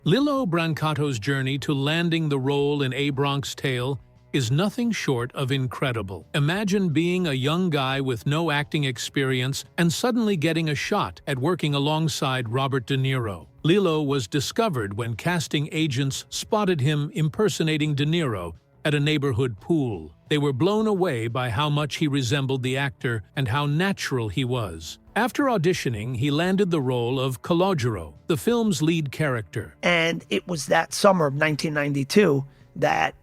Lillo Brancato's journey to landing the role in A Bronx Tale is nothing short of incredible. Imagine being a young guy with no acting experience and suddenly getting a shot at working alongside Robert De Niro. Lilo was discovered when casting agents spotted him impersonating De Niro at a neighborhood pool. They were blown away by how much he resembled the actor and how natural he was. After auditioning, he landed the role of Calogero, the film's lead character. And it was that summer of 1992 that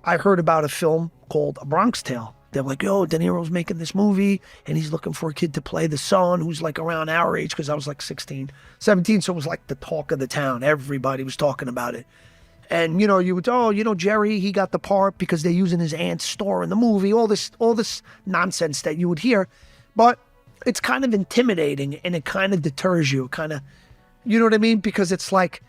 I heard about a film called A Bronx Tale. They're like, yo, De Niro's making this movie, and he's looking for a kid to play the son who's like around our age, because I was like 16, 17, so it was like the talk of the town. Everybody was talking about it. And, you know, you would, oh, you know, Jerry, he got the part because they're using his aunt's store in the movie, all this nonsense that you would hear. But it's kind of intimidating, and it kind of deters you, you know what I mean? Because it's like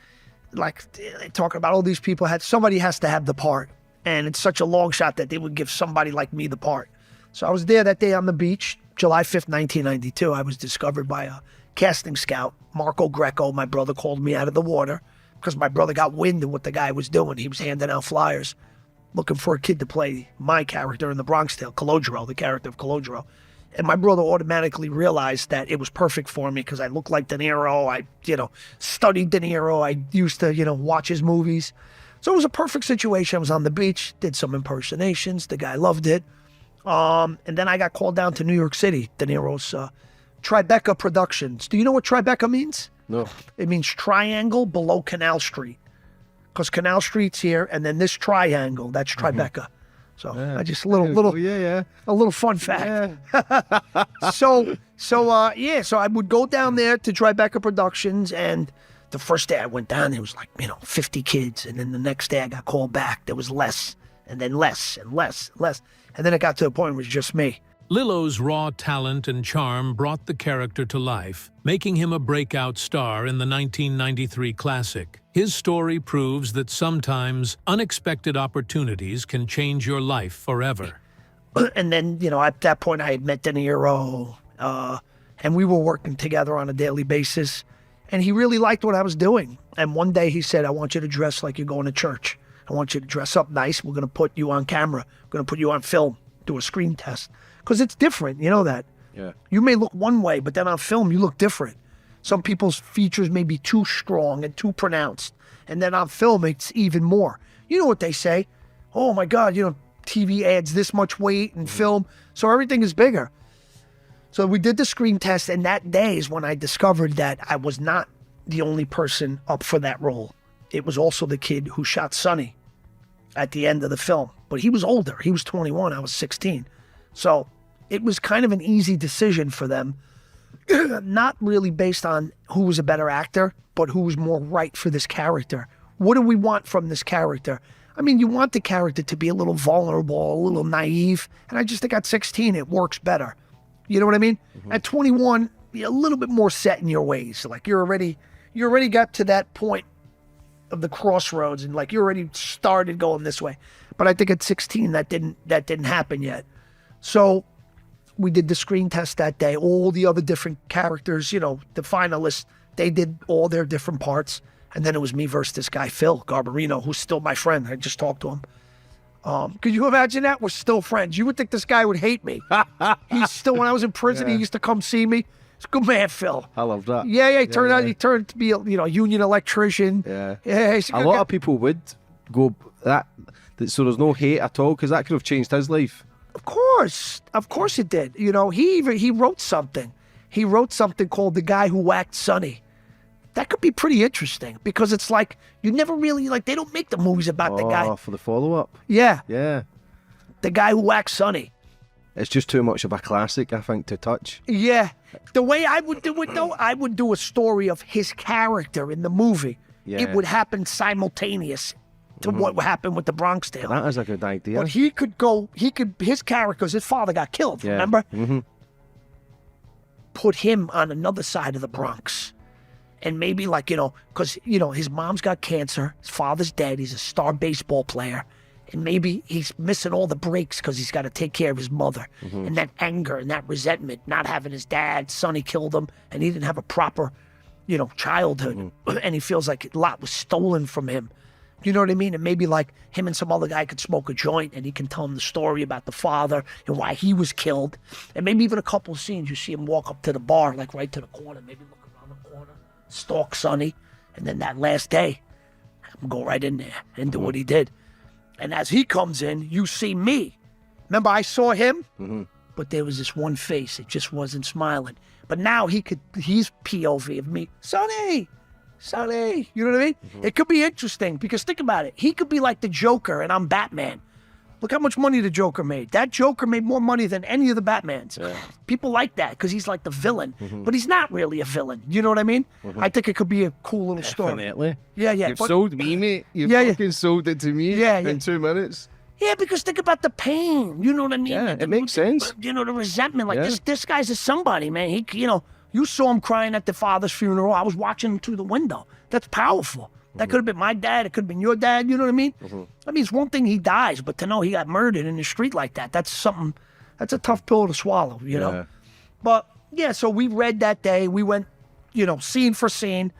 talking about all these people, somebody has to have the part. And it's such a long shot that they would give somebody like me the part. So I was there that day on the beach, July 5th, 1992. I was discovered by a casting scout, Marco Greco. My brother called me out of the water because my brother got wind of what the guy was doing. He was handing out flyers looking for a kid to play my character in The Bronx Tale, Calogero, the character of Calogero. And my brother automatically realized that it was perfect for me because I looked like De Niro. I, studied De Niro. I used to, watch his movies. So it was a perfect situation. I was on the beach, did some impersonations. The guy loved it. And then I got called down to New York City, De Niro's Tribeca Productions. Do you know what Tribeca means? No. It means triangle below Canal Street. Because Canal Street's here, and then this triangle, that's Tribeca. So I just a little fun fact. Yeah. So I would go down there to Tribeca Productions, and the first day I went down, there was 50 kids. And then the next day I got called back. There was less, and then less, and less, and less. And then it got to a point where it was just me. Lillo's raw talent and charm brought the character to life, making him a breakout star in the 1993 classic. His story proves that sometimes unexpected opportunities can change your life forever. And then, at that point I had met De Niro, and we were working together on a daily basis. And he really liked what I was doing. And one day he said, I want you to dress like you're going to church. I want you to dress up nice. We're going to put you on camera. We're going to put you on film, do a screen test. Because it's different, you know that. Yeah. You may look one way, but then on film you look different. Some people's features may be too strong and too pronounced. And then on film it's even more. You know what they say? Oh my God, TV adds this much weight in film. So everything is bigger. So we did the screen test, and that day is when I discovered that I was not the only person up for that role. It was also the kid who shot Sonny at the end of the film. But he was older. He was 21. I was 16. So it was kind of an easy decision for them, not really based on who was a better actor, but who was more right for this character. What do we want from this character? I mean, you want the character to be a little vulnerable, a little naive. And I just think at 16, it works better. You know what I mean? At 21, you're a little bit more set in your ways. Like you already got to that point of the crossroads, and you already started going this way. But I think at 16, that didn't happen yet. So we did the screen test that day. All the other different characters, the finalists, they did all their different parts. And then it was me versus this guy, Phil Garbarino, who's still my friend. I just talked to him. Could you imagine that? We're still friends. You would think this guy would hate me. He's still, when I was in prison, he used to come see me. He's a good man, Phil. I love that. Yeah. He turned out to be a union electrician. Yeah. He's a lot of people would go that, so there's no hate at all, because that could have changed his life. Of course it did. He wrote something. He wrote something called The Guy Who Whacked Sonny. That could be pretty interesting, because it's like, you never really, they don't make the movies about the guy. Oh, for the follow-up. Yeah. Yeah. The Guy Who Whacked Sonny. It's just too much of a classic, I think, to touch. Yeah. The way I would do it, though, I would do a story of his character in the movie. Yeah. It would happen simultaneous to what happened with The Bronx Tale. That is a good idea. But his character, his father got killed, remember? Put him on another side of the Bronx. And maybe because, his mom's got cancer, his father's dead, he's a star baseball player. And maybe he's missing all the breaks because he's got to take care of his mother. And that anger and that resentment, not having his dad, Sonny killed him, and he didn't have a proper childhood, and he feels like a lot was stolen from him. You know what I mean? And maybe like him and some other guy could smoke a joint and he can tell him the story about the father and why he was killed. And maybe even a couple of scenes, you see him walk up to the bar, like right to the corner, maybe look around the corner, stalk Sonny. And then that last day, have him go right in there and do what he did. And as he comes in, you see me. Remember, I saw him, but there was this one face. It just wasn't smiling. But now he's POV of me. Sonny! You know what I mean? It could be interesting because think about it. He could be like the Joker and I'm Batman. Look how much money the Joker made. That Joker made more money than any of the Batmans. Yeah. People like that because he's like the villain, but he's not really a villain. You know what I mean? I think it could be a cool little story. Definitely. Yeah. You've sold me, mate. You've fucking sold it to me in 2 minutes. Yeah, because think about the pain. You know what I mean? Yeah, it makes sense. The resentment. Like this guy's a somebody, man. He, you saw him crying at the father's funeral. I was watching him through the window. That's powerful. That could have been my dad. It could have been your dad. You know what I mean? I mean, it's one thing he dies, but to know he got murdered in the street like that, that's something, that's a tough pill to swallow, you know? But, yeah, so we read that day. We went, scene for scene.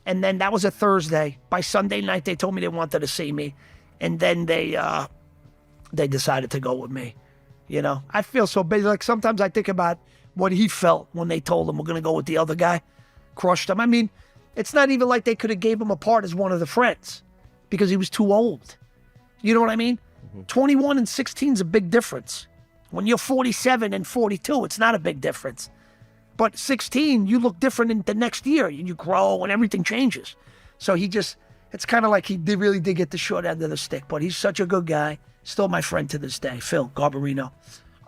And then that was a Thursday. By Sunday night, they told me they wanted to see me. And then they decided to go with me. I feel so bad. Like, sometimes I think about what he felt when they told him we're going to go with the other guy. Crushed him. I mean, it's not even like they could have gave him a part as one of the friends because he was too old. You know what I mean? 21 and 16 is a big difference. When you're 47 and 42, it's not a big difference. But 16, you look different in the next year. You grow and everything changes. So it's kind of like he really did get the short end of the stick. But he's such a good guy. Still my friend to this day, Phil Garbarino.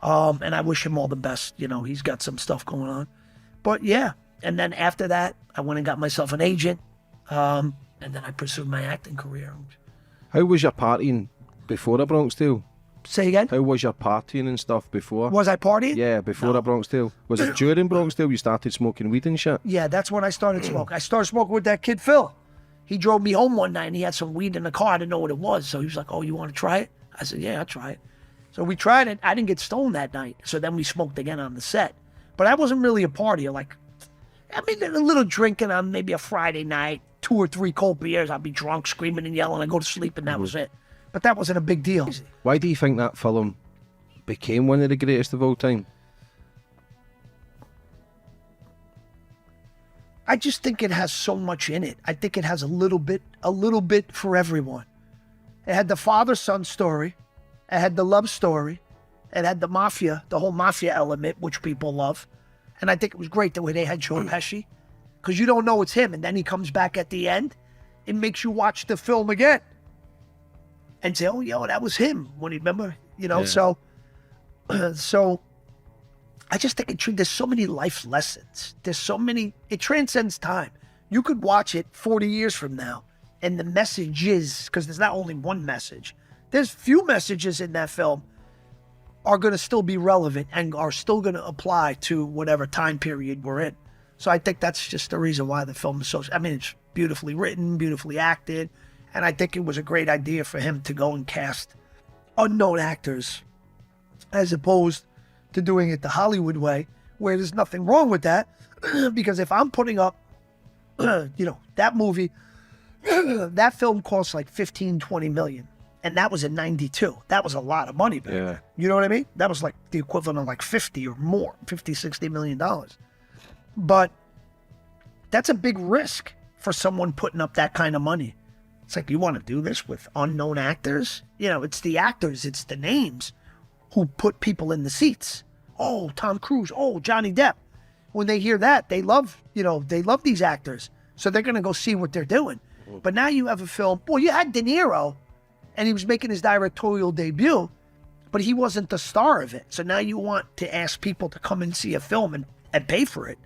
And I wish him all the best. He's got some stuff going on. But yeah. And then after that, I went and got myself an agent. And then I pursued my acting career. How was your partying before A Bronx Tale? Say again? How was your partying and stuff before? Was I partying? Yeah, before A Bronx Tale. Was it during Bronx Tale you started smoking weed and shit? Yeah, that's when I started smoking. I started smoking with that kid, Phil. He drove me home one night and he had some weed in the car. I didn't know what it was. So he was like, oh, you want to try it? I said, yeah, I'll try it. So we tried it. I didn't get stoned that night. So then we smoked again on the set. But I wasn't really a partier. A little drinking on maybe a Friday night, 2 or 3 cold beers. I'd be drunk, screaming and yelling. I'd go to sleep and that was it. But that wasn't a big deal. Why do you think that film became one of the greatest of all time? I just think it has so much in it. I think it has a little bit for everyone. It had the father-son story. It had the love story. It had the mafia, the whole mafia element, which people love. And I think it was great the way they had Joe Pesci. Because you don't know it's him. And then he comes back at the end. It makes you watch the film again. And say, oh, that was him. When you remember, so I just think there's so many life lessons. It transcends time. You could watch it 40 years from now. And the message is, because there's not only one message. There's few messages in that film are going to still be relevant and are still going to apply to whatever time period we're in. So I think that's just the reason why the film is it's beautifully written, beautifully acted. And I think it was a great idea for him to go and cast unknown actors as opposed to doing it the Hollywood way, where there's nothing wrong with that. Because if I'm putting up, that movie, that film costs like 15, 20 million. And that was in 92. That was a lot of money back then. You know what I mean? That was like the equivalent of like 50 or more, 50, 60 million dollars. But that's a big risk for someone putting up that kind of money. It's like, you want to do this with unknown actors? It's the actors, it's the names who put people in the seats. Oh, Tom Cruise. Oh, Johnny Depp. When they hear that, they love these actors. So they're going to go see what they're doing. But now you have a film. Well, you had De Niro. And he was making his directorial debut, but he wasn't the star of it. So now you want to ask people to come and see a film and pay for it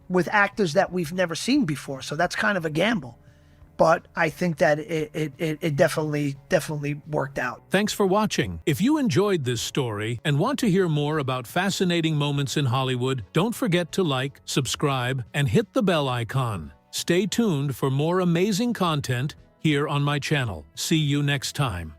with actors that we've never seen before. So that's kind of a gamble. But I think that it definitely worked out. Thanks for watching. If you enjoyed this story and want to hear more about fascinating moments in Hollywood, don't forget to like, subscribe, and hit the bell icon. Stay tuned for more amazing content here on my channel. See you next time.